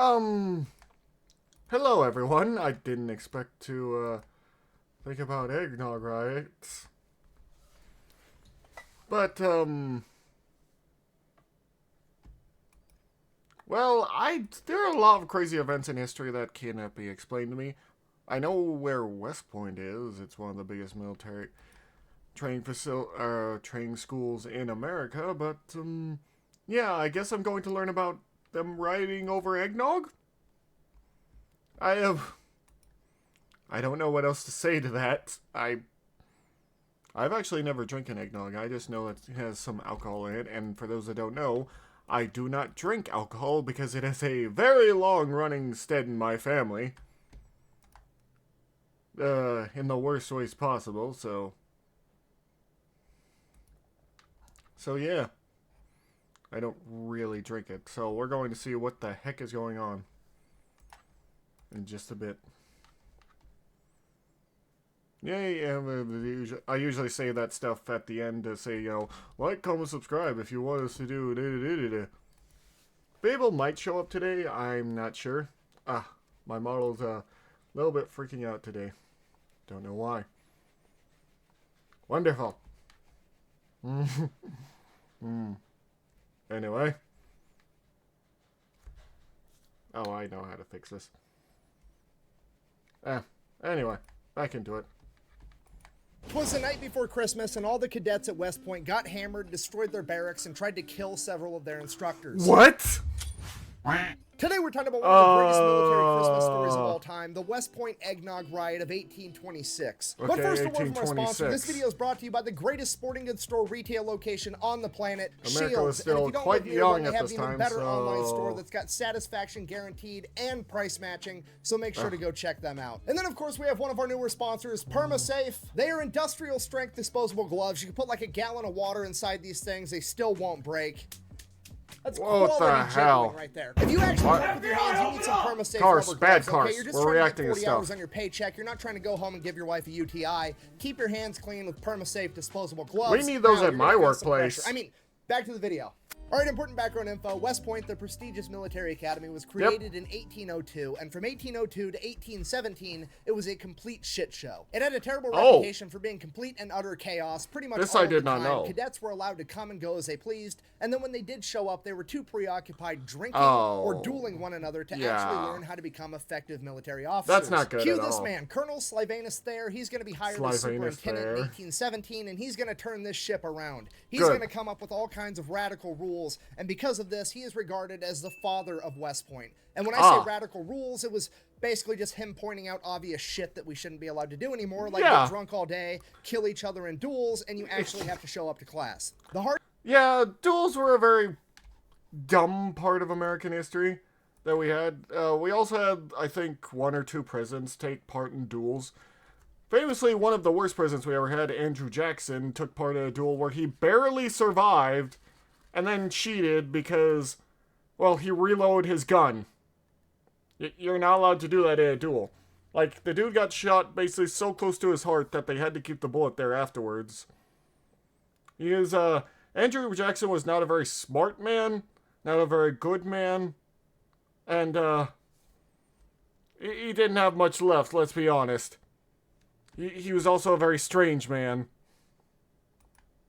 Um, hello everyone. I didn't expect to, think about Eggnog riots. But, well, there are a lot of crazy events in history that cannot be explained to me. I know where West Point is. It's one of the biggest military training schools in America, but, yeah, I guess I'm going to learn about them rioting over eggnog? I don't know what else to say to that. I've actually never drank an eggnog. I just know it has some alcohol in it, and for those that don't know, I do not drink alcohol because it has a very long-running stead in my family. In the worst ways possible, so yeah. I don't really drink it, so we're going to see what the heck is going on in just a bit. Yeah, I usually say that stuff at the end to say, like, comment, subscribe if you want us to do da-da-da-da-da. Babel might show up today, I'm not sure. My model's a little bit freaking out today. Don't know why. Wonderful. Anyway. Oh, I know how to fix this. Anyway, back into it. It was the night before Christmas, and all the cadets at West Point got hammered, destroyed their barracks, and tried to kill several of their instructors. What? Today we're talking about one of the greatest military Christmas stories of all time, the West Point Eggnog Riot of 1826. Okay, But first, a word from our 1826. sponsor. This video is brought to you by the greatest sporting goods store retail location on the planet, America Shields. was still And if you don't quite live near young one, they at have this an even time, better online so- store that's got satisfaction guaranteed and price matching, so make sure to go check them out. And then, of course, we have one of our newer sponsors, PermaSafe. They are industrial strength disposable gloves. You can put like a gallon of water inside these things. They still won't break. That's What quality the hell? jiggling right there. If you actually work with your hands, you need some PermaSafe Cars, rubber bad gloves, cars. okay? You're just We're trying to reacting get to 40 hours stuff. on your paycheck. You're not trying to go home and give your wife a UTI. Keep your hands clean with PermaSafe disposable gloves. We need those Now, at you're my gonna feel some workplace. pressure. I mean, back to the video. All right, important background info. West Point, the prestigious military academy, was created in 1802, and from 1802 to 1817, it was a complete shit show. It had a terrible reputation for being complete and utter chaos. Pretty much This all I of did the not time. know. Cadets were allowed to come and go as they pleased, and then when they did show up, they were too preoccupied drinking Oh, or dueling one another to yeah. actually learn how to become effective military officers. That's not good Cue at this all. man, Colonel Slivanus Thayer. He's going to be hired as Slivanus superintendent Thayer. in 1817, and he's going to turn this ship around. He's Good. going to come up with all kinds of radical rules, and because of this, he is regarded as the father of West Point. And when I say radical rules, it was basically just him pointing out obvious shit that we shouldn't be allowed to do anymore, like Yeah. get drunk all day, kill each other in duels, and you actually have to show up to class. The hard Yeah, duels were a very dumb part of American history that we had. We also had, I think, one or two presidents take part in duels. Famously, one of the worst presidents we ever had, Andrew Jackson, took part in a duel where he barely survived and then cheated because, well, he reloaded his gun. You're not allowed to do that in a duel. Like, the dude got shot basically so close to his heart that they had to keep the bullet there afterwards. Andrew Jackson was not a very smart man, not a very good man, and, he didn't have much left, let's be honest. He was also a very strange man.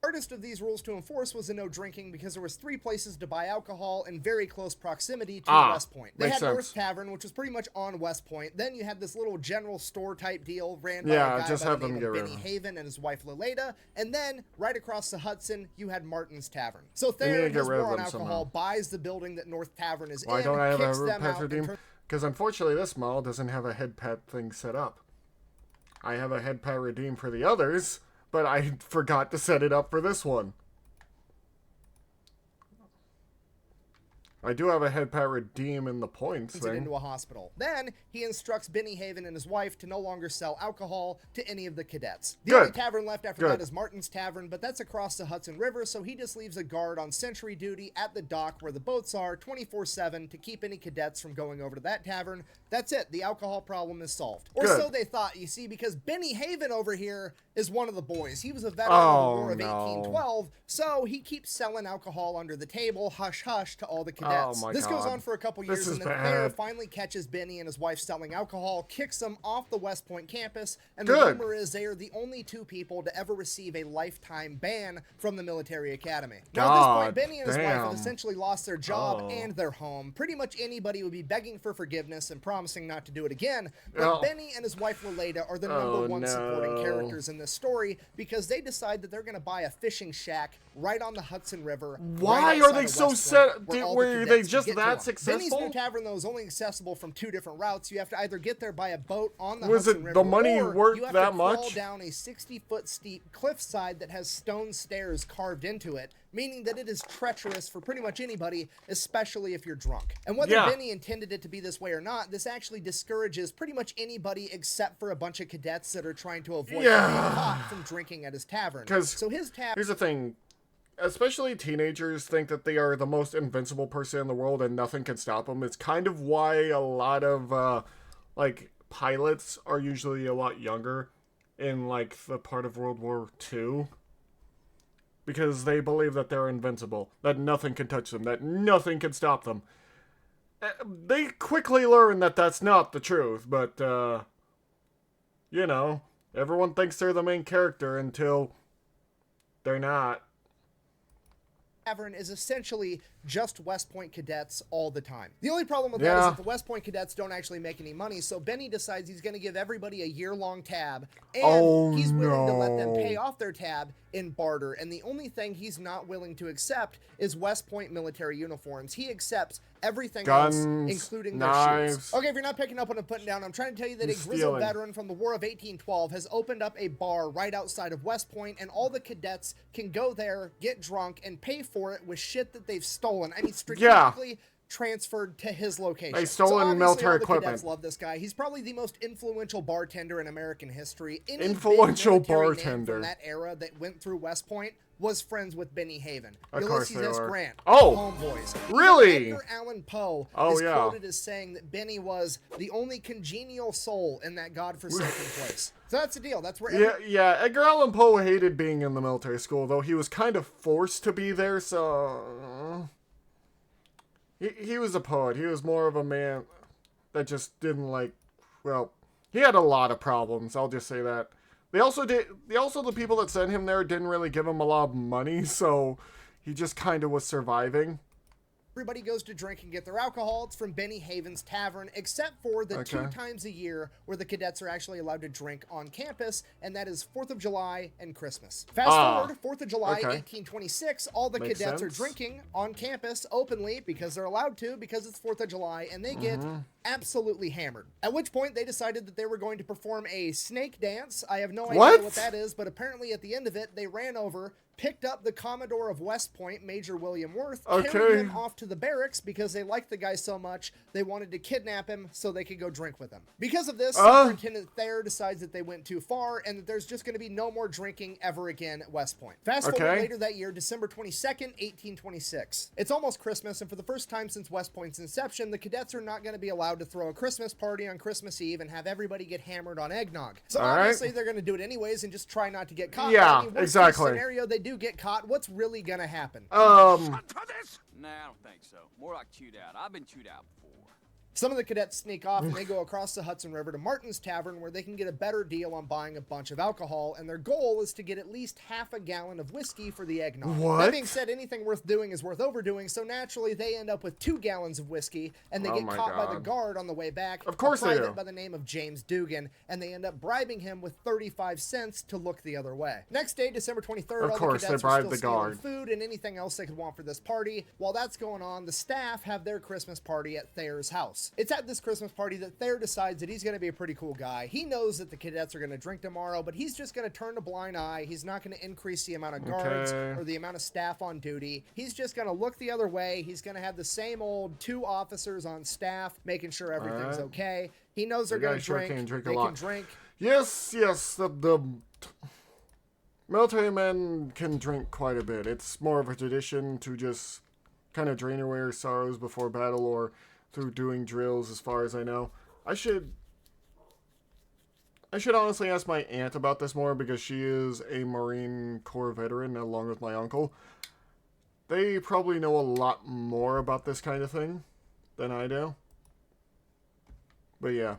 hardest of these rules to enforce was the no drinking, because there was 3 places to buy alcohol in very close proximity to West Point. They had makes North sense. Tavern, which was pretty much on West Point. Then you had this little general store type deal ran by Yeah, a guy just by have the them name get of rid Benny of 'em. Haven and his wife Leleda. And then right across the Hudson, you had Martin's Tavern. So need to Thayer get has rid of more on them alcohol, somehow. buys the building that North Tavern is Why in, don't I have kicks a them pet out, redeem? and Because unfortunately this model doesn't have a head pad thing set up. I have a head pad redeem for the others, but I forgot to set it up for this one. I do have a head pad redeem in the points turns it thing. into a hospital. Then he instructs Benny Haven and his wife to no longer sell alcohol to any of the cadets. The only tavern left after that is Martin's Tavern, but that's across the Hudson River, so he just leaves a guard on sentry duty at the dock where the boats are 24/7 to keep any cadets from going over to that tavern. That's it. The alcohol problem is solved. Or Good. so they thought, you see, because Benny Haven over here is one of the boys. He was a veteran of the War of 1812, so he keeps selling alcohol under the table, hush hush, to all the cadets cadets. Oh my This goes God. on for a couple This years, is and then bad. Thayer finally catches Benny and his wife selling alcohol, kicks them off the West Point campus, and the Good. rumor is they are the only two people to ever receive a lifetime ban from the military academy. Now, at this point, God Benny and his wife have damn. essentially lost their job Oh. and their home. Pretty much anybody would be begging for forgiveness and promising not to do it again, but Oh. Benny and his wife Lolita are the Oh, number one supporting no. characters in this story because they decide that they're going to buy a fishing shack right on the Hudson River. Why right are outside they of so West set? Point, where all the Were they cadets can just get to that them. Benny's successful? New Tavern, though, is only accessible from two different routes. You have to either get there by a boat on the Was Hudson it River, the money or worth you have that to crawl much? down a 60-foot steep cliffside that has stone stairs carved into it, meaning that it is treacherous for pretty much anybody, especially if you're drunk. And whether Yeah. Benny intended it to be this way or not, this actually discourages pretty much anybody except for a bunch of cadets that are trying to avoid Yeah. being caught from drinking at his tavern. 'Cause So his tavern... Here's the thing. Especially teenagers think that they are the most invincible person in the world and nothing can stop them. It's kind of why a lot of, like, pilots are usually a lot younger in, like, the part of World War II. Because they believe that they're invincible. That nothing can touch them. That nothing can stop them. They quickly learn that that's not the truth, but, you know, everyone thinks they're the main character until they're not. Tavern is essentially just West Point cadets all the time. The only problem with that is that the West Point cadets don't actually make any money, so Benny decides he's going to give everybody a year-long tab, and he's willing to let them pay off their tab in barter, and the only thing he's not willing to accept is West Point military uniforms. He accepts everything else, including their knives. shoes. Okay, if you're not picking up what I'm putting down, I'm trying to tell you that a grizzled stealing. veteran from the War of 1812 has opened up a bar right outside of West Point, and all the cadets can go there, get drunk, and pay for it with shit that they've stolen. I mean, strategically transferred to his location. They stolen obviously military all the equipment. cadets love this guy. He's probably the most influential bartender in American history. Any big Influential military name bartender. from that era that went through West Point was friends with Benny Haven. Of course Ulysses they S. were. Grant. Oh, Homeboys. really? Edgar Allan Poe Oh, is yeah. quoted as saying that Benny was the only congenial soul in that godforsaken place. So that's the deal. That's where Yeah, Edgar Allan Poe hated being in the military school, though he was kind of forced to be there, so... He was a poet. He was more of a man that just didn't like... Well, he had a lot of problems, I'll just say that. The people that sent him there didn't really give him a lot of money, so he just kind of was surviving. everybody goes to drink and get their alcohol. It's from Benny Haven's Tavern, except for the 2 times a year where the cadets are actually allowed to drink on campus, and that is 4th of July and Christmas. Fast forward, 4th of July, 1826, all the cadets are drinking on campus openly because they're allowed to, because it's 4th of July, and they get absolutely hammered. At which point, they decided that they were going to perform a snake dance. I have no idea what that is, but apparently at the end of it, they ran over, picked up the Commodore of West Point, Major William Worth, carried him off to the barracks because they liked the guy so much, they wanted to kidnap him so they could go drink with him. Because of this, Superintendent Thayer decides that they went too far and that there's just going to be no more drinking ever again at West Point. Fast forward later that year, December 22nd, 1826. It's almost Christmas, and for the first time since West Point's inception, the cadets are not going to be allowed to throw a Christmas party on Christmas Eve and have everybody get hammered on eggnog. So obviously they're going to do it anyways and just try not to get caught. Yeah, I mean, worst case scenario, they do get caught. What's really going to happen? Nah, I don't think so. More like chewed out. I've been chewed out before. Some of the cadets sneak off and they go across the Hudson River to Martin's Tavern where they can get a better deal on buying a bunch of alcohol, and their goal is to get at least half a gallon of whiskey for the eggnog. That being said, anything worth doing is worth overdoing, so naturally they end up with 2 gallons of whiskey, and they get caught by the guard on the way back. Of course they do. By the name of James Dugan, and they end up bribing him with 35 cents to look the other way. Next day, December 23rd, all the cadets are still stealing food and anything else they could want for this party. While that's going on, the staff have their Christmas party at Thayer's house. It's at this Christmas party that Thayer decides that he's going to be a pretty cool guy. He knows that the cadets are going to drink tomorrow, but he's just going to turn a blind eye. He's not going to increase the amount of guards or the amount of staff on duty. He's just going to look the other way. He's going to have the same old 2 officers on staff making sure everything's okay. He knows they're going to drink. They can drink. Yes, the military men can drink quite a bit. It's more of a tradition to just kind of drain away your sorrows before battle or through doing drills, as far as I know. I should honestly ask my aunt about this more because she is a Marine Corps veteran along with my uncle. They probably know a lot more about this kind of thing than I do. But yeah.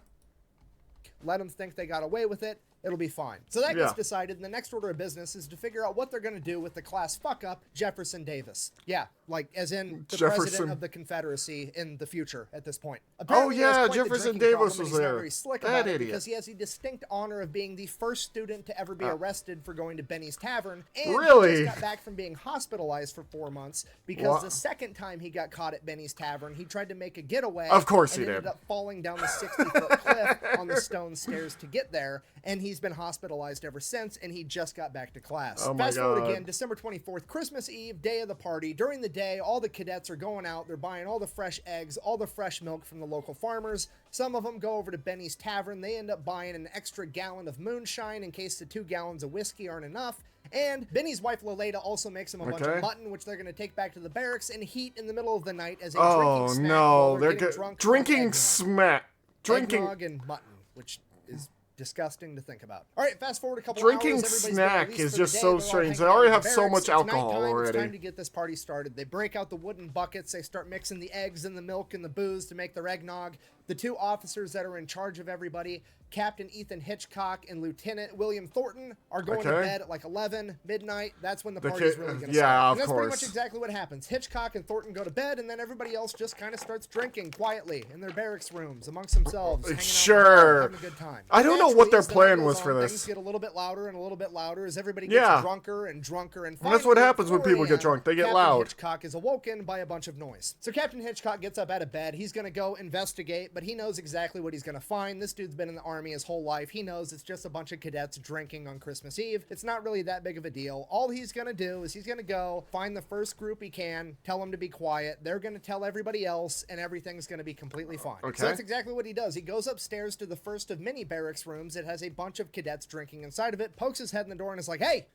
Let them think they got away with it. It'll be fine. So that gets decided, and the next order of business is to figure out what they're going to do with the class fuck-up Jefferson Davis. Yeah, like, as in the president of the Confederacy in the future at this point. Apparently, Jefferson Davis was there. Very slick about it because he has the distinct honor of being the first student to ever be arrested for going to Benny's Tavern, and he just got back from being hospitalized for 4 months because the second time he got caught at Benny's Tavern, he tried to make a getaway. Of course he did. Ended up falling down the 60-foot cliff on the stone stairs to get there, and he's been hospitalized ever since, and he just got back to class. Fast forward again, December 24th, Christmas Eve, day of the party. During the day, all the cadets are going out. They're buying all the fresh eggs, all the fresh milk from the local farmers. Some of them go over to Benny's Tavern. They end up buying an extra gallon of moonshine in case the 2 gallons of whiskey aren't enough. And Benny's wife, Lolita, also makes them a bunch of mutton, which they're going to take back to the barracks and heat in the middle of the night as a drinking snack. Oh, no. They're drinking smack. Eggnog and mutton, which is disgusting to think about. All right, fast forward a couple drinking hours. Snack is just so strange. They already have so much alcohol already. It's time to get this party started. They break out the wooden buckets. They start mixing the eggs and the milk and the booze to make their eggnog. The 2 officers that are in charge of everybody, Captain Ethan Hitchcock and Lieutenant William Thornton, are going to bed at like 11, midnight. That's when the party's really going to start. And that's pretty much exactly what happens. Hitchcock and Thornton go to bed, and then everybody else just kind of starts drinking quietly in their barracks rooms amongst themselves, hanging out, having a good time. I don't know what their plan was for this. Things get a little bit louder and a little bit louder as everybody gets drunker and drunker. And that's what happens when people get drunk. They get loud. Captain Hitchcock is awoken by a bunch of noise. So Captain Hitchcock gets up out of bed. He's going to go investigate, but he knows exactly what he's going to find. This dude's been in the Army his whole life. He knows it's just a bunch of cadets drinking on Christmas Eve. It's not really that big of a deal. All he's going to do is he's going to go find the first group he can, tell them to be quiet. They're going to tell everybody else, and everything's going to be completely fine. So that's exactly what he does. He goes upstairs to the first of many barracks rooms. It has a bunch of cadets drinking inside of it, pokes his head in the door, and is like, hey,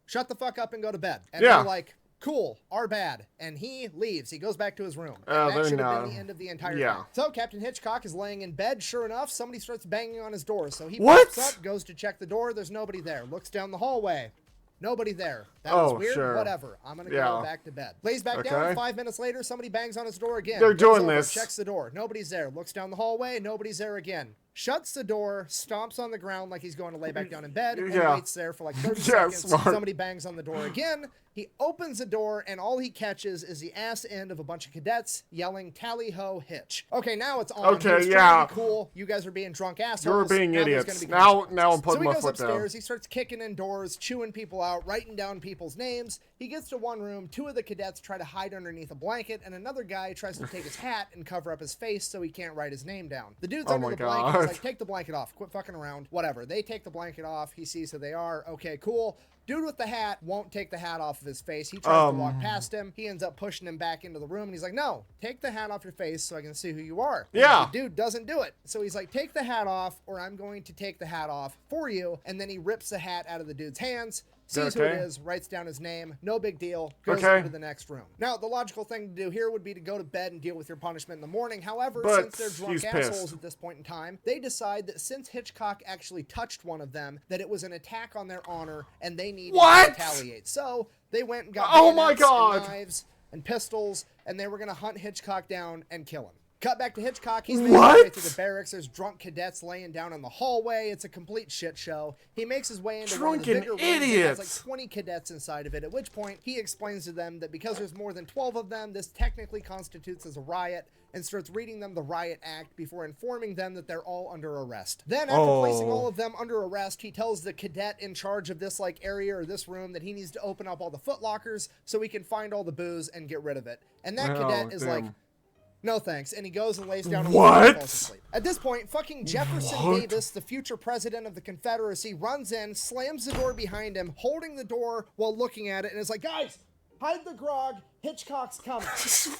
shut the fuck up and go to bed. And they're like, cool, our bad. And he leaves. He goes back to his room. And that should have been the end of the entire thing. So Captain Hitchcock is laying in bed. Sure enough, somebody starts banging on his door. So he pops up, goes to check the door. There's nobody there. Looks down the hallway. Nobody there. That was weird. Whatever. I'm going to go back to bed. Lays back down. 5 minutes later, somebody bangs on his door again. They're doing this. Checks the door. Nobody's there. Looks down the hallway. Nobody's there again. Shuts the door, stomps on the ground like he's going to lay back down in bed, and waits there for like 30 seconds. Somebody bangs on the door again. He opens the door, and all he catches is the ass end of a bunch of cadets yelling, "Tally-ho, Hitch." Okay, now it's on. Okay, yeah. Cool. You guys are being drunk assholes. You're being idiots. Now I'm putting my foot down. So he goes upstairs. He starts kicking in doors, chewing people out, writing down people's names. He gets to one room. 2 of the cadets try to hide underneath a blanket, and another guy tries to take his hat and cover up his face so he can't write his name down. The dude's under the blanket. He's like, take the blanket off. Quit fucking around. Whatever. They take the blanket off. He sees who they are. Okay, cool. Dude with the hat won't take the hat off of his face. He tries to walk past him. He ends up pushing him back into the room, and he's like, no, take the hat off your face so I can see who you are. Yeah. The dude doesn't do it. So he's like, take the hat off, or I'm going to take the hat off for you. And then he rips the hat out of the dude's hands, sees who it is, writes down his name, no big deal, goes into the next room. Now, the logical thing to do here would be to go to bed and deal with your punishment in the morning. However, since they're drunk assholes at this point in time, they decide that since Hitchcock actually touched one of them, that it was an attack on their honor, and they needed to retaliate. So they went and got and knives and pistols, and they were going to hunt Hitchcock down and kill him. Cut back to Hitchcock. He's making his way through the barracks. There's drunk cadets laying down in the hallway. It's a complete shit show. He makes his way into one of the bigger rooms. There's like 20 cadets inside of it, at which point he explains to them that because there's more than 12 of them, this technically constitutes as a riot, and starts reading them the Riot Act before informing them that they're all under arrest. Then after placing all of them under arrest, he tells the cadet in charge of this like area or this room that he needs to open up all the footlockers so he can find all the booze and get rid of it. And that cadet is like, no thanks, and he goes and lays down on the floor and falls asleep. At this point, fucking Jefferson Davis, the future president of the Confederacy, runs in, slams the door behind him, holding the door while looking at it, and is like, guys, hide the grog, Hitchcock's coming.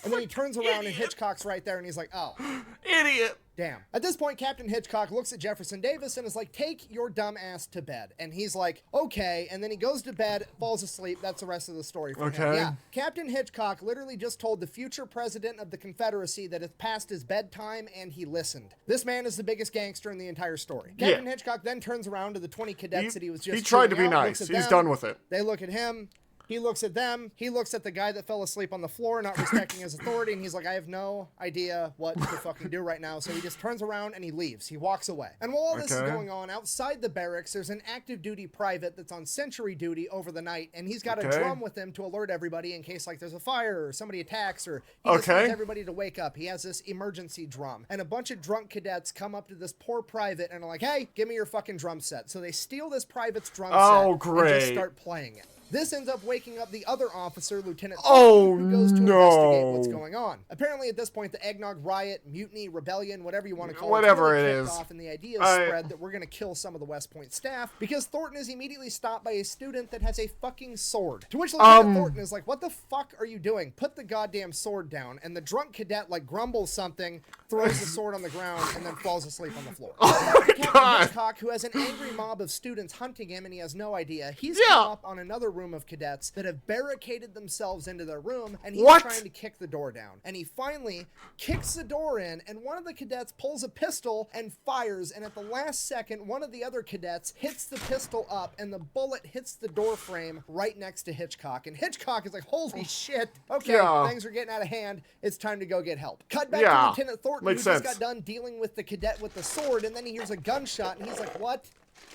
And then he turns around and Hitchcock's right there, and he's like, oh. Idiot. Damn. At this point, Captain Hitchcock looks at Jefferson Davis and is like, take your dumb ass to bed. And he's like, okay. And then he goes to bed, falls asleep. That's the rest of the story for him. Yeah. Captain Hitchcock literally just told the future president of the Confederacy that it's past his bedtime, and he listened. This man is the biggest gangster in the entire story. Captain Hitchcock then turns around to the 20 cadets that he was just He tried to be nice. He's done with it. They look at him. He looks at them. He looks at the guy that fell asleep on the floor, not respecting his authority, and he's like, I have no idea what to fucking do right now. So he just turns around and he leaves. He walks away. And while all this is going on, outside the barracks, there's an active duty private that's on sentry duty over the night, and he's got a drum with him to alert everybody in case like there's a fire or somebody attacks, or he just wants everybody to wake up. He has this emergency drum. And a bunch of drunk cadets come up to this poor private and are like, hey, give me your fucking drum set. So they steal this private's drum set and just start playing it. This ends up waking up the other officer, Lieutenant Thornton, who goes to investigate what's going on. Apparently, at this point, the Eggnog Riot, Mutiny, Rebellion, whatever you want to call it, kicked off, and the idea is spread that we're going to kill some of the West Point staff because Thornton is immediately stopped by a student that has a fucking sword. To which Lieutenant Thornton is like, what the fuck are you doing? Put the goddamn sword down. And the drunk cadet, like, grumbles something, throws the sword on the ground, and then falls asleep on the floor. Captain Hitchcock, who has an angry mob of students hunting him, and he has no idea, he's come up on another room of cadets that have barricaded themselves into their room, and he's trying to kick the door down. And he finally kicks the door in, and one of the cadets pulls a pistol and fires, and at the last second, one of the other cadets hits the pistol up, and the bullet hits the door frame right next to Hitchcock. And Hitchcock is like, holy shit, okay, things are getting out of hand, it's time to go get help. Cut back to Lieutenant Thornton, who just got done dealing with the cadet with the sword, and then he hears a gunshot, and he's like, what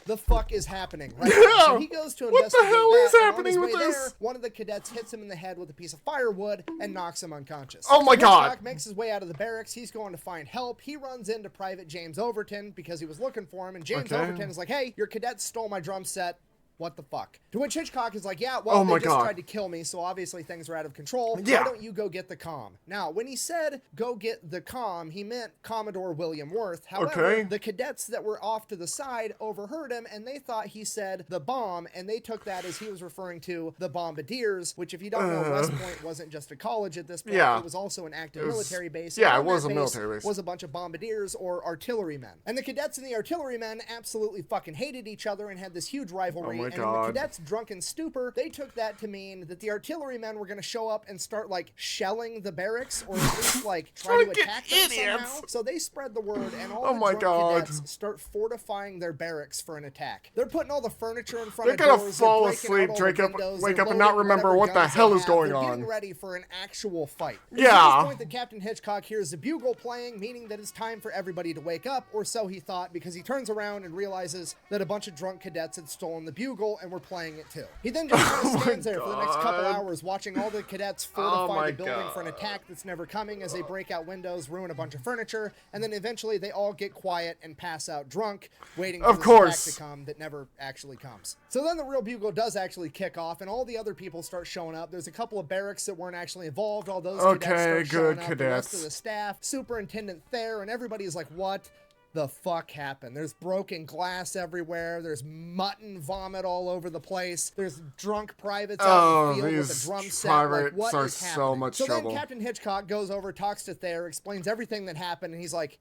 the fuck is happening right now? So he goes to investigate what the hell is happening with this? There, one of the cadets hits him in the head with a piece of firewood and knocks him unconscious. Oh my god. Hitchcock makes his way out of the barracks. He's going to find help. He runs into Private James Overton because he was looking for him, and James Overton is like, hey, your cadets stole my drum set. What the fuck? To which Hitchcock is like, yeah, well, they just tried to kill me, so obviously things are out of control. Why don't you go get the comm? Now, when he said go get the comm, he meant Commodore William Worth. However, the cadets that were off to the side overheard him, and they thought he said the bomb, and they took that as he was referring to the Bombardiers, which, if you don't know, West Point wasn't just a college at this point. It was also an active military base. Yeah, it was a military base. Was a bunch of Bombardiers or artillerymen. And the cadets and the artillerymen absolutely fucking hated each other and had this huge rivalry. And in the cadets' drunken stupor, they took that to mean that the artillerymen were going to show up and start, like, shelling the barracks, or at least, like, try to attack them somehow. So they spread the word, and all the drunk cadets start fortifying their barracks for an attack. They're putting all the furniture in front of doors. They're gonna fall asleep, wake up and not remember what the hell is going on. They're getting ready for an actual fight. It's at this point that Captain Hitchcock hears the bugle playing, meaning that it's time for everybody to wake up, or so he thought, because he turns around and realizes that a bunch of drunk cadets had stolen the bugle and were playing it too. He then just kind of stands there for the next couple hours watching all the cadets fortify the building for an attack that's never coming as they break out windows, ruin a bunch of furniture, and then eventually they all get quiet and pass out drunk, waiting for the attack to come that never actually comes. So then the real bugle does actually kick off, and all the other people start showing up. There's a couple of barracks that weren't actually involved. All those cadets start showing up. The rest of the staff, Superintendent Thayer, and everybody is like, what the fuck happened? There's broken glass everywhere. There's mutton vomit all over the place. There's drunk privates out in the field with a drum set. Like, what is happening? So then Captain Hitchcock goes over, talks to Thayer, explains everything that happened, and he's like,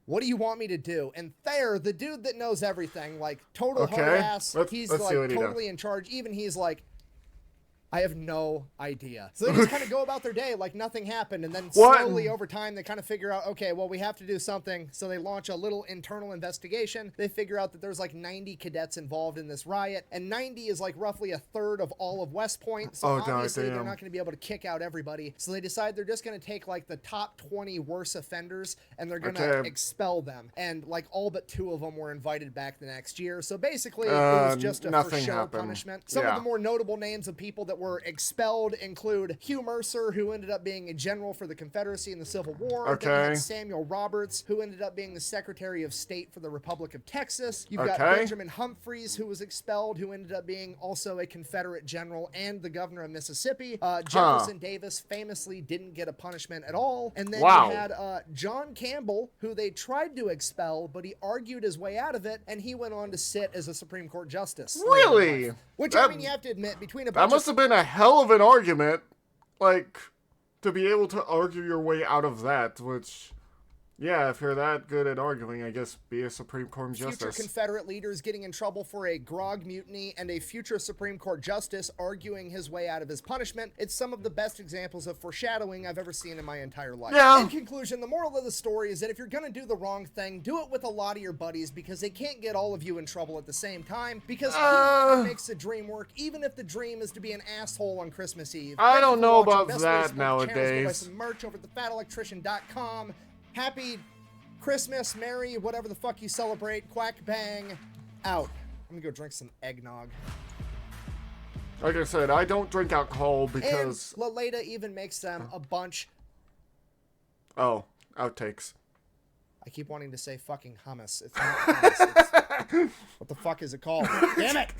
what do you want me to do? And Thayer, the dude that knows everything, like, total hard ass, he's like totally in charge. Even he's like, I have no idea. So they just kind of go about their day like nothing happened, and then slowly over time they kind of figure out, okay, well, we have to do something. So they launch a little internal investigation. They figure out that there's like 90 cadets involved in this riot, and 90 is like roughly a third of all of West Point. So obviously they're not going to be able to kick out everybody. So they decide they're just going to take like the top 20 worst offenders, and they're going to expel them. And like all but 2 of them were invited back the next year. So basically it was just a for show punishment. Some of the more notable names of people that were expelled include Hugh Mercer, who ended up being a general for the Confederacy in the Civil War. Then you had Samuel Roberts, who ended up being the Secretary of State for the Republic of Texas. You've got Benjamin Humphreys, who was expelled, who ended up being also a Confederate general and the governor of Mississippi. Jefferson Davis famously didn't get a punishment at all. And then you had John Campbell, who they tried to expel, but he argued his way out of it, and he went on to sit as a Supreme Court justice. Really? Which, I mean, you have to admit, between a bunch that must have been a hell of an argument, like, to be able to argue your way out of that, which, yeah, if you're that good at arguing, I guess be a Supreme Court Future justice. Confederate leaders getting in trouble for a grog mutiny and a future Supreme Court justice arguing his way out of his punishment. It's some of the best examples of foreshadowing I've ever seen in my entire life. Yeah. In conclusion, the moral of the story is that if you're gonna do the wrong thing, do it with a lot of your buddies, because they can't get all of you in trouble at the same time, because who makes a dream work, even if the dream is to be an asshole on Christmas Eve. I don't know about Best way to that support the channel is go buy nowadays. some merch over at thefatelectrician.com. Happy Christmas, Merry, whatever the fuck you celebrate. Quack bang, out. I'm gonna go drink some eggnog. Like I said, I don't drink alcohol because... And Laleda even makes them a bunch. Oh, outtakes. I keep wanting to say fucking hummus. It's not hummus. It's, what the fuck is it called? Damn it!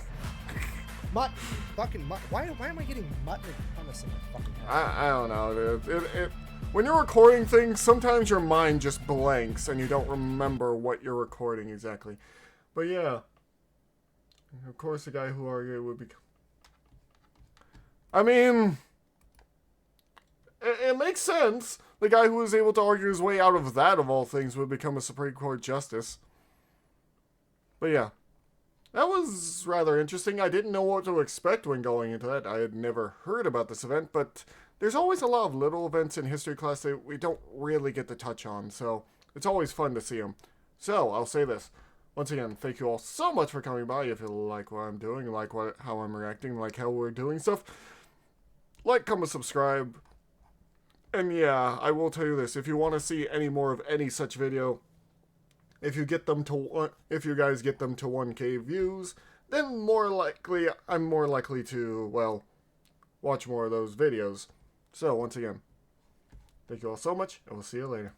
Fucking mutt. Why am I getting mutton and hummus in my fucking head? I don't know, dude. When you're recording things, sometimes your mind just blanks and you don't remember what you're recording exactly. But yeah. Of course, the guy who argued would be... I mean... It makes sense. The guy who was able to argue his way out of that, of all things, would become a Supreme Court justice. But yeah. That was rather interesting. I didn't know what to expect when going into that. I had never heard about this event, but there's always a lot of little events in history class that we don't really get to touch on, so it's always fun to see them. So, I'll say this. Once again, thank you all so much for coming by. If you like what I'm doing, like how I'm reacting, like how we're doing stuff, like, comment, subscribe. And yeah, I will tell you this. If you want to see any more of any such video, if you guys get them to 1K views, then I'm more likely to, well, watch more of those videos. So, once again, thank you all so much, and we'll see you later.